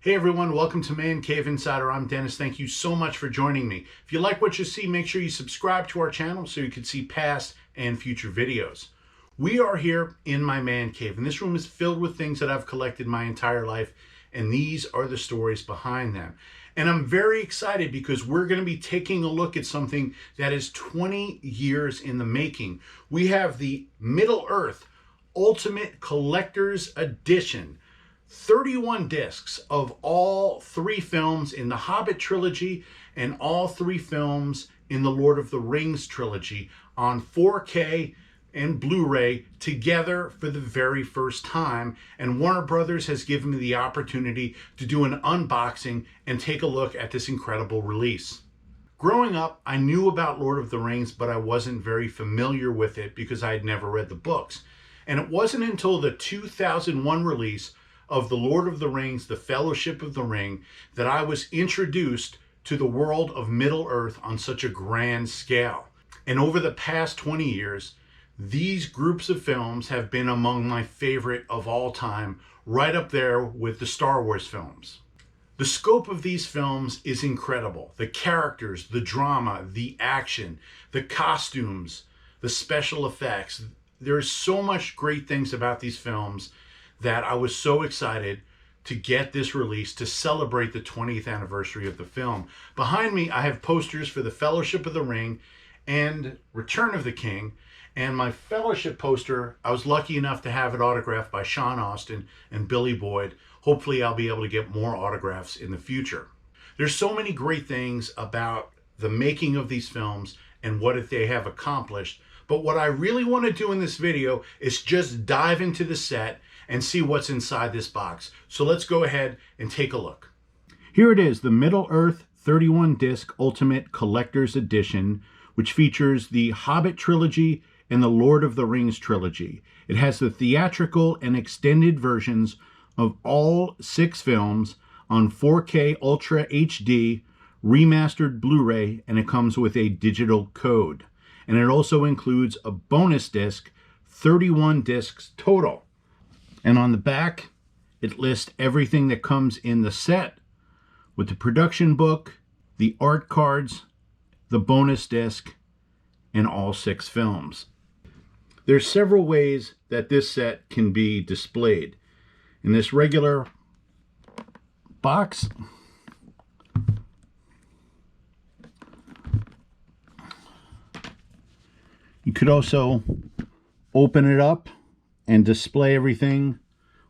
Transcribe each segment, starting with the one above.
Hey everyone, welcome to Man Cave Insider. I'm Dennis. Thank you so much for joining me. If you like what you see, make sure you subscribe to our channel so you can see past and future videos. We are here in my man cave, and this room is filled with things that I've collected my entire life, and these are the stories behind them. And I'm very excited because we're going to be taking a look at something that is 20 years in the making. We have the Middle-earth Ultimate Collector's Edition. 31 discs of all three films in the Hobbit trilogy and all three films in the Lord of the Rings trilogy on 4K and Blu-ray together for the very first time. And Warner Brothers has given me the opportunity to do an unboxing and take a look at this incredible release. Growing up, I knew about Lord of the Rings, but I wasn't very familiar with it because I had never read the books. And it wasn't until the 2001 release of The Lord of the Rings, The Fellowship of the Ring, that I was introduced to the world of Middle-earth on such a grand scale. And over the past 20 years, these groups of films have been among my favorite of all time, right up there with the Star Wars films. The scope of these films is incredible. The characters, the drama, the action, the costumes, the special effects. There's so much great things about these films that I was so excited to get this release to celebrate the 20th anniversary of the film. Behind me, I have posters for the Fellowship of the Ring and Return of the King. And my Fellowship poster, I was lucky enough to have it autographed by Sean Astin and Billy Boyd. Hopefully I'll be able to get more autographs in the future. There's so many great things about the making of these films and what they have accomplished. But what I really want to do in this video is just dive into the set and see what's inside this box. So let's go ahead and take a look. Here it is, the Middle-earth 31 disc Ultimate Collector's Edition, which features the Hobbit trilogy and the Lord of the Rings trilogy. It has the theatrical and extended versions of all 6 films on 4K Ultra HD remastered Blu-ray, and it comes with a digital code. And it also includes a bonus disc, 31 discs total. And on the back, it lists everything that comes in the set with the production book, the art cards, the bonus disc, and all 6 films. There's several ways that this set can be displayed. In this regular box, you could also open it up and display everything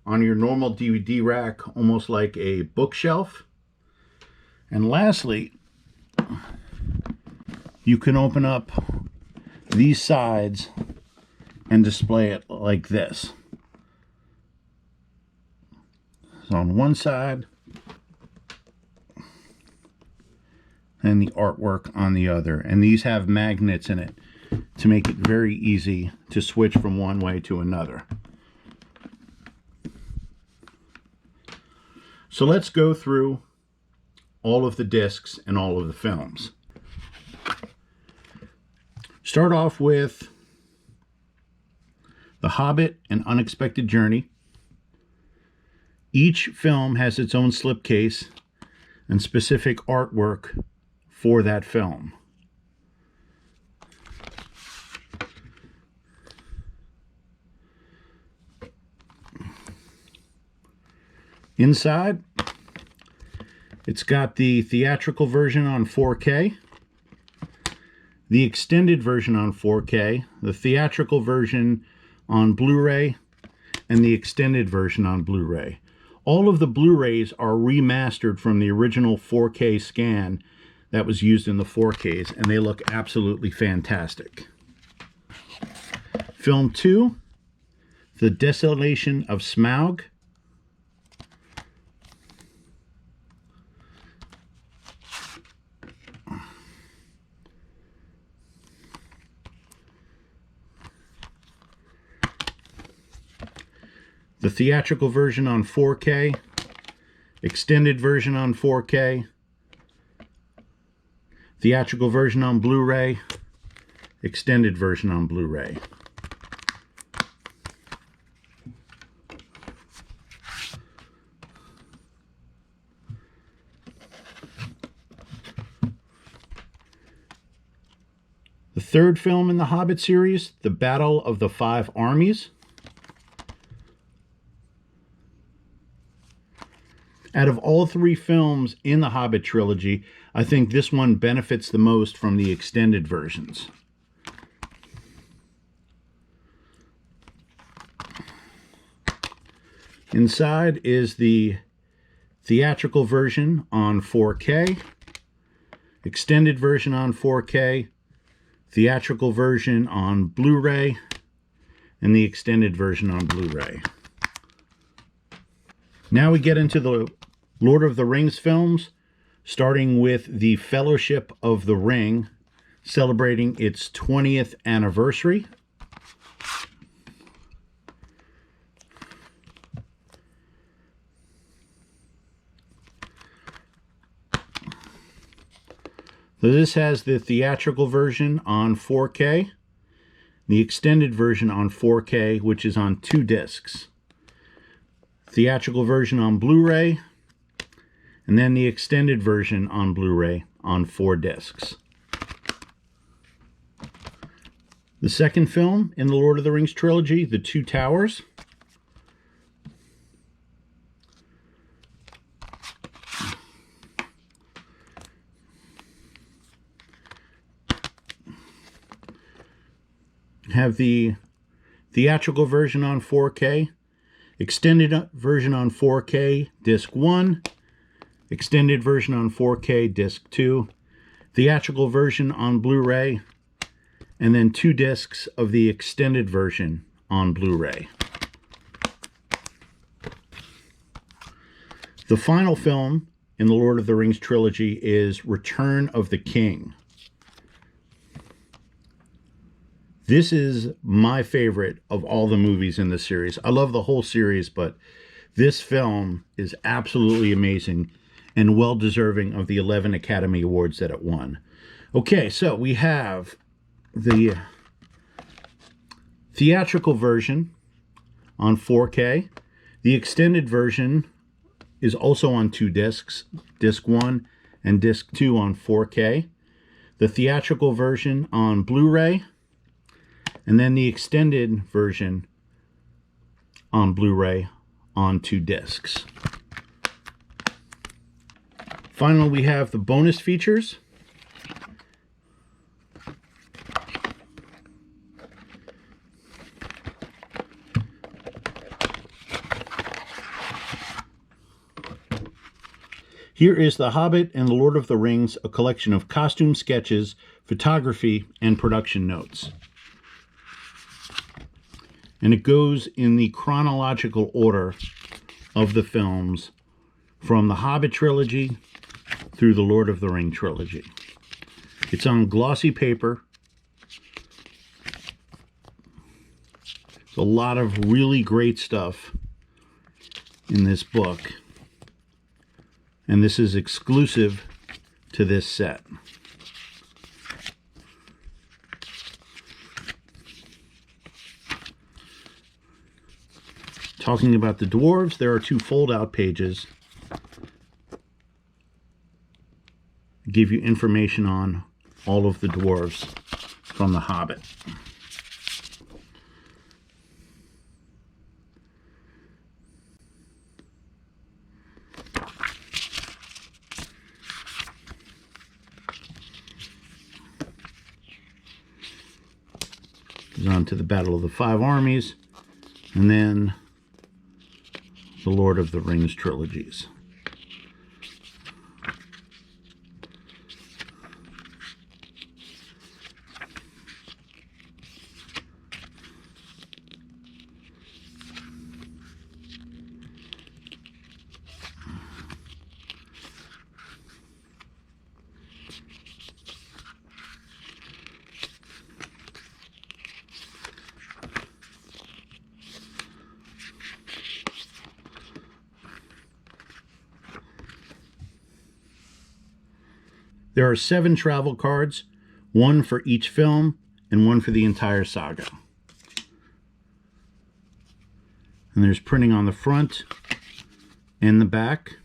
on your normal DVD rack, almost like a bookshelf. And lastly, you can open up these sides and display it like this. So on one side, and the artwork on the other. And these have magnets in it to make it very easy to switch from one way to another. So let's go through all of the discs and all of the films. Start off with The Hobbit, An Unexpected Journey. Each film has its own slipcase and specific artwork for that film. Inside, it's got the theatrical version on 4K, the extended version on 4K, the theatrical version on Blu-ray, and the extended version on Blu-ray. All of the Blu-rays are remastered from the original 4K scan that was used in the 4Ks, and they look absolutely fantastic. Film 2, The Desolation of Smaug. The theatrical version on 4K, extended version on 4K, theatrical version on Blu-ray, extended version on Blu-ray. third film in the Hobbit series, The Battle of the Five Armies. Out of all three films in the Hobbit trilogy, I think this one benefits the most from the extended versions. Inside is the theatrical version on 4K, extended version on 4K, theatrical version on Blu-ray, and the extended version on Blu-ray. Now we get into the Lord of the Rings films, starting with the Fellowship of the Ring, celebrating its 20th anniversary. So this has the theatrical version on 4K, the extended version on 4K, which is on 2 discs. Theatrical version on Blu-ray, and then the extended version on Blu-ray on 4 discs. The second film in the Lord of the Rings trilogy, The Two Towers. Have the theatrical version on 4K, extended version on 4K, disc 1, extended version on 4K, disc 2, theatrical version on Blu-ray, and then 2 discs of the extended version on Blu-ray. The final film in the Lord of the Rings trilogy is Return of the King. This is my favorite of all the movies in the series. I love the whole series, but this film is absolutely amazing and well deserving of the 11 Academy Awards that it won. Okay, so we have the theatrical version on 4K. The extended version is also on 2 discs, disc 1 and disc 2 on 4K. The theatrical version on Blu-ray, and then the extended version on Blu-ray on 2 discs. Finally, we have the bonus features. Here is The Hobbit and the Lord of the Rings, a collection of costume sketches, photography, and production notes. And it goes in the chronological order of the films from the Hobbit trilogy through the Lord of the Ring trilogy. It's on glossy paper. There's a lot of really great stuff in this book. And this is exclusive to this set. Talking about the dwarves, there are 2 fold-out pages that give you information on all of the dwarves from The Hobbit. Goes on to the Battle of the Five Armies, and then the Lord of the Rings trilogies. There are 7 travel cards, 1 for each film and 1 for the entire saga. And there's printing on the front and the back.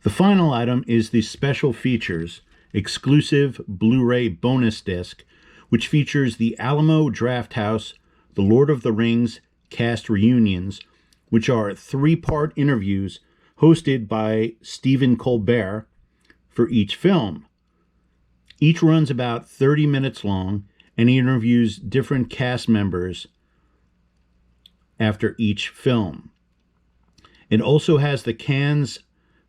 The final item is the Special Features exclusive Blu-ray bonus disc, which features the Alamo Drafthouse, The Lord of the Rings cast reunions, which are 3-part interviews hosted by Stephen Colbert for each film. Each runs about 30 minutes long, and he interviews different cast members after each film. It also has the Cannes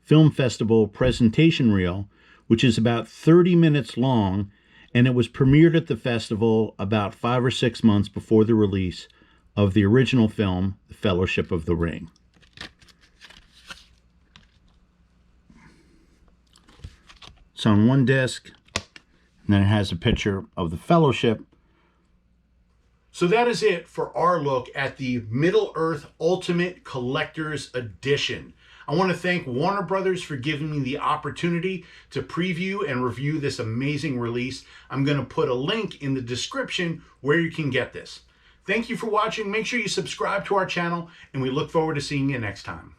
Film Festival presentation reel, which is about 30 minutes long, and it was premiered at the festival about 5 or 6 months before the release of the original film, The Fellowship of the Ring. It's on one disc, and then it has a picture of the Fellowship. So that is it for our look at the Middle-earth Ultimate Collector's Edition. I want to thank Warner Brothers for giving me the opportunity to preview and review this amazing release. I'm going to put a link in the description where you can get this. Thank you for watching. Make sure you subscribe to our channel, and we look forward to seeing you next time.